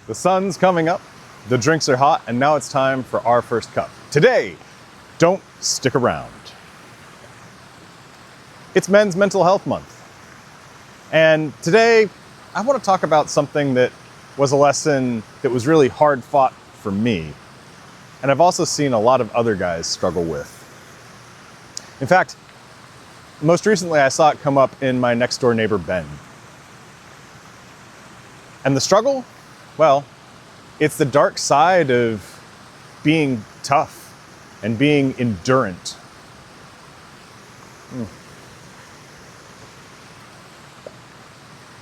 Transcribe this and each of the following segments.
The sun's coming up, the drinks are hot, and now it's time for our first cup. Today, don't stick around. It's Men's Mental Health Month. And today, I want to talk about something that was a lesson that was really hard fought for me. And I've also seen a lot of other guys struggle with. In fact, most recently I saw it come up in my next door neighbor, Ben. And the struggle? Well, it's the dark side of being tough and being endurant.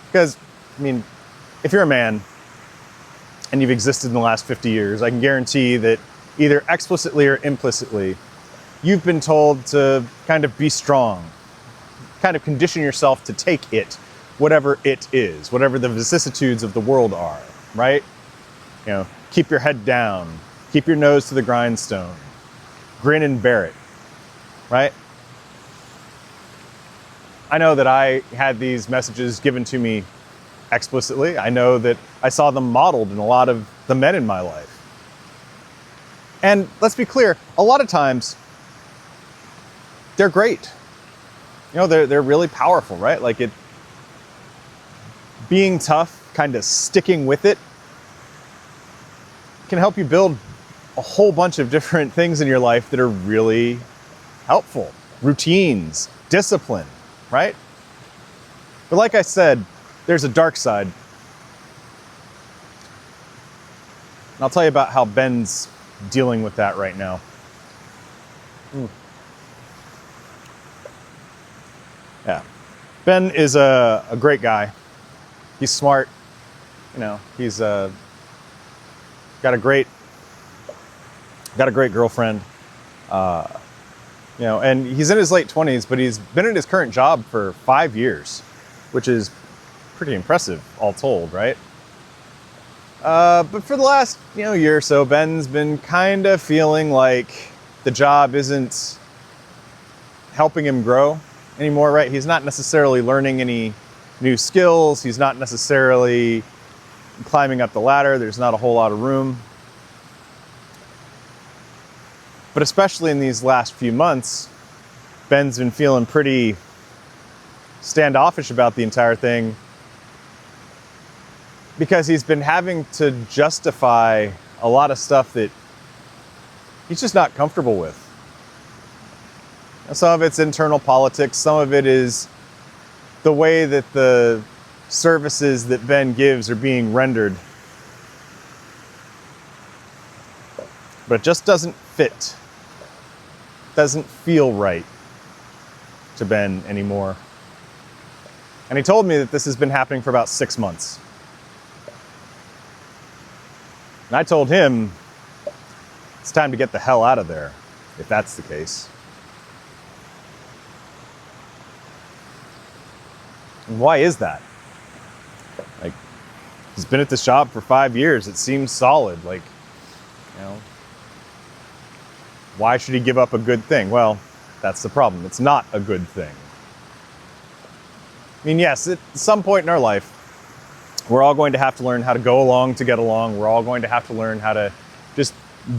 Because, if you're a man and you've existed in the last 50 years, I can guarantee that either explicitly or implicitly, you've been told to kind of be strong, kind of condition yourself to take it, whatever it is, whatever the vicissitudes of the world are, right? Keep your head down, keep your nose to the grindstone, grin and bear it, right? I know that I had these messages given to me explicitly. I know that I saw them modeled in a lot of the men in my life. And let's be clear, a lot of times, they're great. They're really powerful, right? Being tough, kind of sticking with it, can help you build a whole bunch of different things in your life that are really helpful. Routines, discipline, right? But like I said, there's a dark side. And I'll tell you about how Ben's dealing with that right now. Yeah. Ben is a great guy. He's smart. He's got a great girlfriend. And he's in his late 20s, but he's been in his current job for 5 years, which is pretty impressive, all told, right? But for the last, year or so, Ben's been kind of feeling like the job isn't helping him grow anymore, right? He's not necessarily learning any new skills. He's not necessarily climbing up the ladder. There's not a whole lot of room. But especially in these last few months, Ben's been feeling pretty standoffish about the entire thing because he's been having to justify a lot of stuff that he's just not comfortable with. Some of it's internal politics. Some of it is the way that the services that Ben gives are being rendered. But it just doesn't fit. Doesn't feel right to Ben anymore. And he told me that this has been happening for about 6 months. And I told him it's time to get the hell out of there, if that's the case. And why is that? He's been at this job for 5 years. It seems solid. Why should he give up a good thing? Well, that's the problem. It's not a good thing. Yes, at some point in our life, we're all going to have to learn how to go along to get along. We're all going to have to learn how to just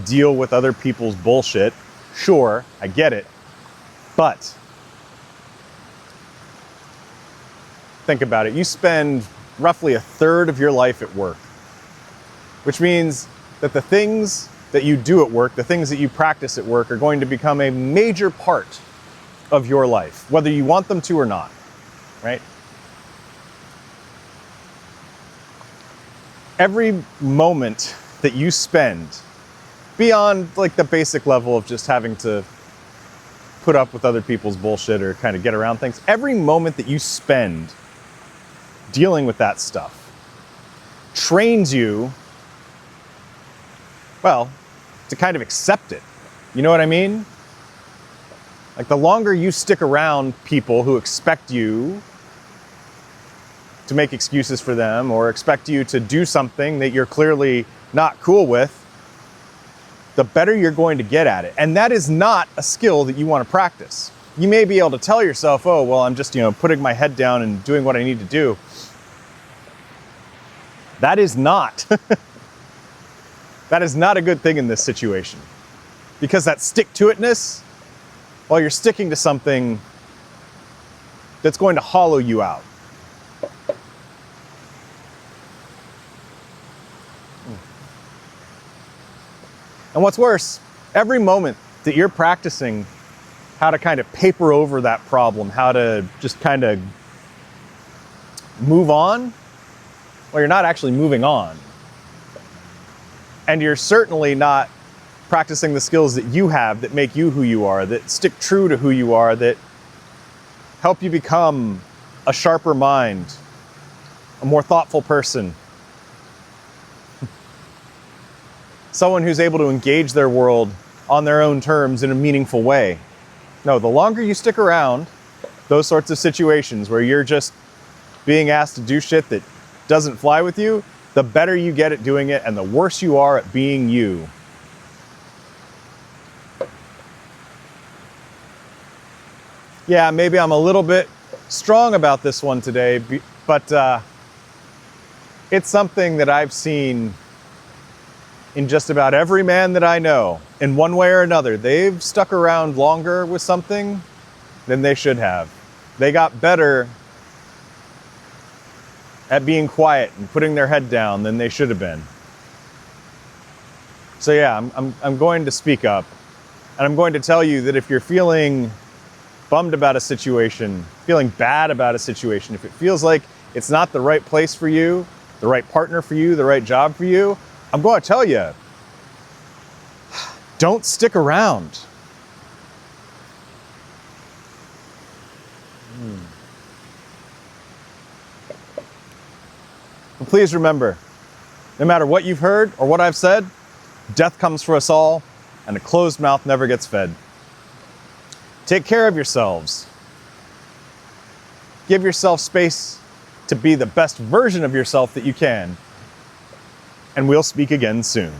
deal with other people's bullshit. Sure, I get it. But think about it. You spend roughly a third of your life at work, which means that the things that you do at work, the things that you practice at work are going to become a major part of your life, whether you want them to or not, right? Every moment that you spend beyond the basic level of just having to put up with other people's bullshit or kind of get around things, every moment that you spend dealing with that stuff trains you, to kind of accept it. You know what I mean? The longer you stick around people who expect you to make excuses for them or expect you to do something that you're clearly not cool with, the better you're going to get at it. And that is not a skill that you want to practice. You may be able to tell yourself, oh, well, I'm just, putting my head down and doing what I need to do. That is not That is not a good thing in this situation. Because that stick-to-itness, well, you're sticking to something that's going to hollow you out. And what's worse, every moment that you're practicing how to kind of paper over that problem, how to just kind of move on, well, you're not actually moving on. And you're certainly not practicing the skills that you have that make you who you are, that stick true to who you are, that help you become a sharper mind, a more thoughtful person, someone who's able to engage their world on their own terms in a meaningful way. No, the longer you stick around those sorts of situations where you're just being asked to do shit that doesn't fly with you, the better you get at doing it and the worse you are at being you. Yeah, maybe I'm a little bit strong about this one today, but it's something that I've seen in just about every man that I know. In one way or another, they've stuck around longer with something than they should have. They got better at being quiet and putting their head down than they should have been. So yeah, I'm going to speak up, and I'm going to tell you that if you're feeling bummed about a situation, feeling bad about a situation, if it feels like it's not the right place for you, the right partner for you, the right job for you, I'm going to tell you, don't stick around. But please remember, no matter what you've heard or what I've said, death comes for us all, and a closed mouth never gets fed. Take care of yourselves. Give yourself space to be the best version of yourself that you can. And we'll speak again soon.